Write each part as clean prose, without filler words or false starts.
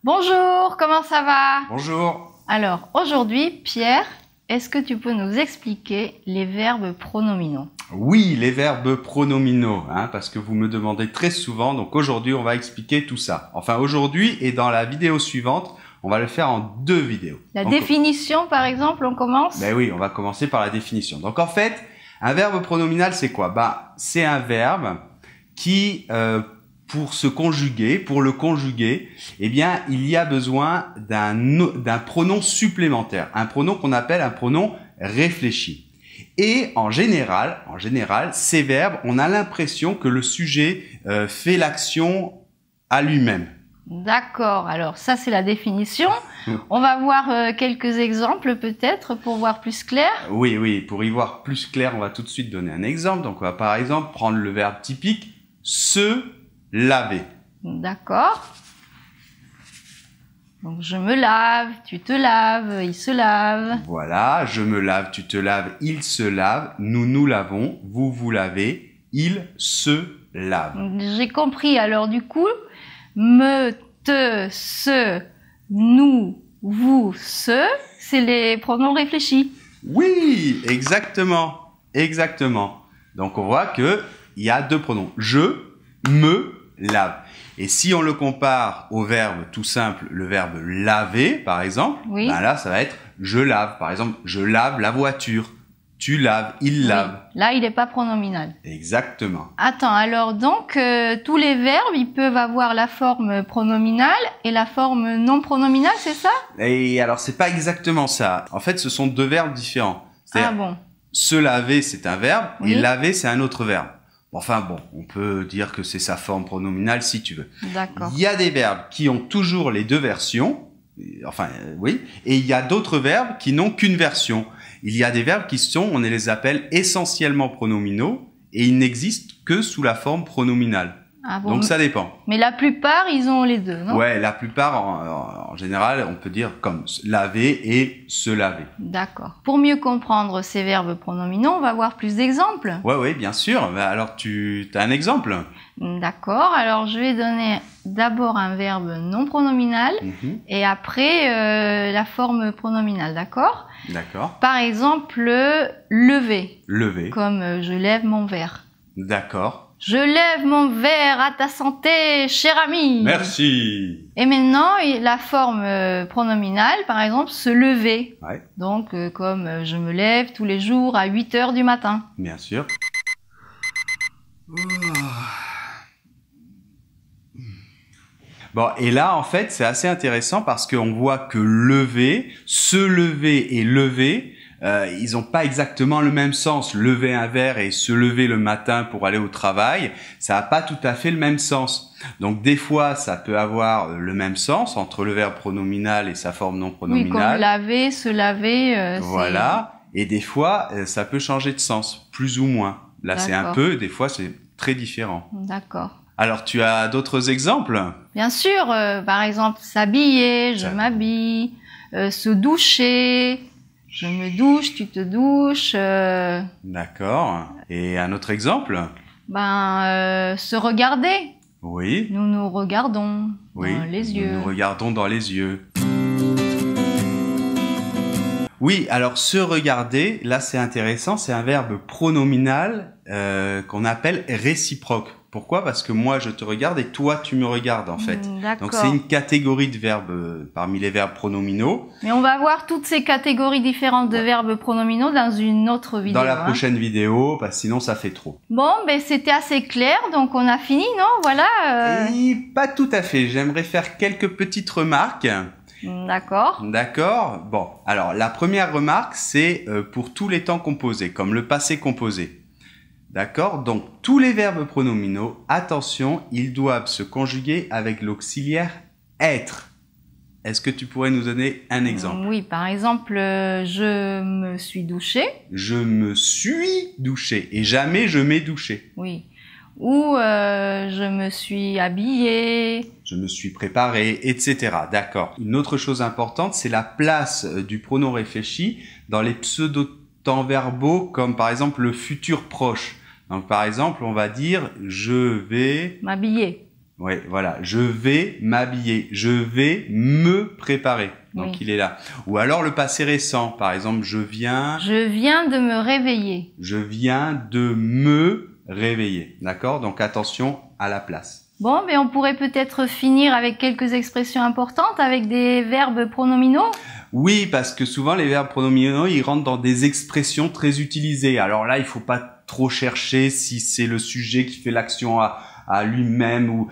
Bonjour, comment ça va? Bonjour. Alors, aujourd'hui, Pierre, est-ce que tu peux nous expliquer les verbes pronominaux? Oui, les verbes pronominaux, parce que vous me demandez très souvent, donc aujourd'hui on va expliquer tout ça. Enfin aujourd'hui et dans la vidéo suivante, on va le faire en deux vidéos. La définition par exemple, on commence? Ben oui, on va commencer par la définition. Donc en fait, un verbe pronominal c'est quoi? C'est un verbe qui, pour le conjuguer, eh bien, il y a besoin d'un pronom supplémentaire, un pronom qu'on appelle un pronom réfléchi. Et en général, ces verbes, on a l'impression que le sujet fait l'action à lui-même. D'accord, alors ça c'est la définition. On va voir quelques exemples peut-être pour voir plus clair. Oui, pour y voir plus clair, on va tout de suite donner un exemple. Donc on va par exemple prendre le verbe typique se laver. D'accord. Donc je me lave, tu te laves, il se lave. Voilà, je me lave, tu te laves, il se lave, nous nous lavons, vous vous lavez, il se lave. J'ai compris. Alors du coup, me, te, se, nous, vous, ce, c'est les pronoms réfléchis. Oui, exactement. Donc on voit que il y a deux pronoms. Je me lave. Et si on le compare au verbe tout simple, le verbe laver, par exemple, oui. Là, ça va être je lave. Par exemple, je lave la voiture. Tu laves, il lave. Là, il n'est pas pronominal. Exactement. Attends, alors donc, tous les verbes, ils peuvent avoir la forme pronominale et la forme non pronominale, c'est ça? Et alors, c'est pas exactement ça. En fait, ce sont deux verbes différents. Ah bon? Se laver, c'est un verbe, oui. Et laver, c'est un autre verbe. Enfin bon, on peut dire que c'est sa forme pronominale si tu veux. D'accord. Il y a des verbes qui ont toujours les deux versions, oui, et il y a d'autres verbes qui n'ont qu'une version. Il y a des verbes on les appelle essentiellement pronominaux, et ils n'existent que sous la forme pronominale. Ah bon? Donc ça dépend. Mais la plupart, ils ont les deux, non? Ouais, la plupart, en général, on peut dire comme laver et se laver. D'accord. Pour mieux comprendre ces verbes pronominaux, on va voir plus d'exemples. Oui, bien sûr. Alors, tu as un exemple? D'accord. Alors, je vais donner d'abord un verbe non pronominal et après la forme pronominale, d'accord? D'accord. Par exemple, lever. Lever. Comme je lève mon verre. D'accord. Je lève mon verre à ta santé, cher ami. Merci. Et maintenant, la forme pronominale, par exemple, se lever. Ouais. Donc, comme je me lève tous les jours à 8 heures du matin. Bien sûr. Bon, et là, en fait, c'est assez intéressant parce qu'on voit que lever, se lever et lever, ils n'ont pas exactement le même sens. Lever un verre et se lever le matin pour aller au travail, ça n'a pas tout à fait le même sens. Donc des fois, ça peut avoir le même sens entre le verbe pronominal et sa forme non pronominale. Oui, comme laver, se laver. Voilà. Et des fois, ça peut changer de sens, plus ou moins. Là, c'est un peu, des fois, c'est très différent. D'accord. Alors, tu as d'autres exemples? Bien sûr. Par exemple, s'habiller, je m'habille, se doucher. Je me douche, tu te douches. D'accord. Et un autre exemple? Se regarder. Oui. Nous nous regardons dans les yeux. Nous nous regardons dans les yeux. Oui, alors se regarder, là c'est intéressant, c'est un verbe pronominal qu'on appelle réciproque. Pourquoi? Parce que moi je te regarde et toi tu me regardes en fait. Donc c'est une catégorie de verbes parmi les verbes pronominaux. Mais on va voir toutes ces catégories différentes de verbes pronominaux dans une autre vidéo. Dans la prochaine vidéo, parce que sinon ça fait trop. Bon, c'était assez clair, donc on a fini, non? Voilà. Et pas tout à fait, j'aimerais faire quelques petites remarques. D'accord. D'accord. Bon, alors la première remarque, c'est pour tous les temps composés, comme le passé composé. D'accord? Donc, tous les verbes pronominaux, attention, ils doivent se conjuguer avec l'auxiliaire être. Est-ce que tu pourrais nous donner un exemple? Oui, par exemple, je me suis douché. Je me suis douché et jamais je m'ai douché. Oui. Ou je me suis habillé. Je me suis préparé, etc. D'accord. Une autre chose importante, c'est la place du pronom réfléchi dans les pseudo-temps verbaux, comme par exemple le futur proche. Donc par exemple, on va dire « je vais… » M'habiller. Oui, voilà. Je vais m'habiller. Je vais me préparer. Donc, Oui. il est là. Ou alors le passé récent. Par exemple, Je viens de me réveiller. je viens de me réveiller. D'accord? Donc, attention à la place. Bon, mais on pourrait peut-être finir avec quelques expressions importantes, avec des verbes pronominaux. Oui, parce que souvent, les verbes pronominaux, ils rentrent dans des expressions très utilisées. Alors là, il faut pas trop chercher si c'est le sujet qui fait l'action à lui-même ou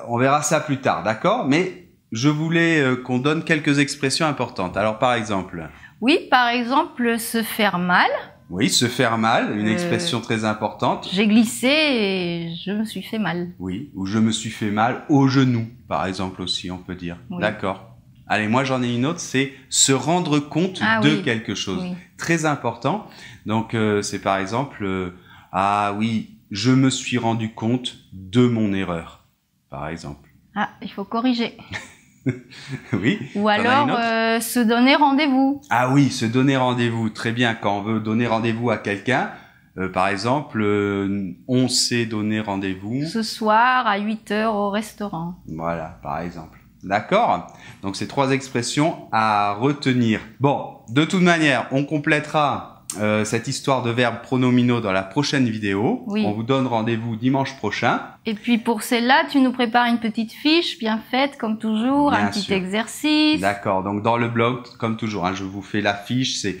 on verra ça plus tard, d'accord? Mais je voulais qu'on donne quelques expressions importantes. Alors par exemple, Oui, par exemple, se faire mal. oui, se faire mal, une expression très importante. J'ai glissé et je me suis fait mal. Oui, ou je me suis fait mal au genou, par exemple aussi, on peut dire. Oui. D'accord. Allez, moi j'en ai une autre, c'est se rendre compte Ah de oui. quelque chose. Oui. Très important. Donc c'est par exemple, ah oui, je me suis rendu compte de mon erreur, par exemple. Ah, il faut corriger. Oui. Ou T'en as alors une autre se donner rendez-vous. Ah oui, se donner rendez-vous. Très bien. Quand on veut donner rendez-vous à quelqu'un, par exemple, on s'est donné rendez-vous. Ce soir à 8 heures au restaurant. Voilà, par exemple. D'accord? Donc, c'est 3 expressions à retenir. Bon, de toute manière, on complétera cette histoire de verbes pronominaux dans la prochaine vidéo. Oui. On vous donne rendez-vous dimanche prochain. Et puis pour celle-là, tu nous prépares une petite fiche bien faite comme toujours, Bien un petit sûr. exercice. D'accord. Donc, dans le blog, comme toujours, hein, je vous fais la fiche. C'est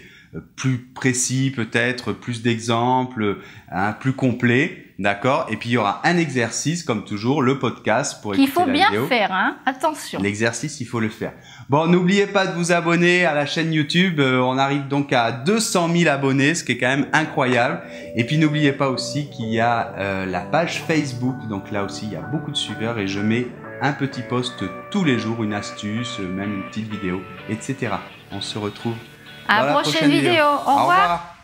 plus précis peut-être, plus d'exemples, hein, plus complet. D'accord. Et puis, il y aura un exercice, comme toujours, le podcast pour Qu'il écouter faut la bien vidéo. faire, hein. Attention. L'exercice, il faut le faire. Bon, n'oubliez pas de vous abonner à la chaîne YouTube. On arrive donc à 200 000 abonnés, ce qui est quand même incroyable. Et puis, n'oubliez pas aussi qu'il y a la page Facebook. Donc là aussi, il y a beaucoup de suiveurs et je mets un petit post tous les jours, une astuce, même une petite vidéo, etc. On se retrouve À dans la la prochaine vidéo. Au revoir.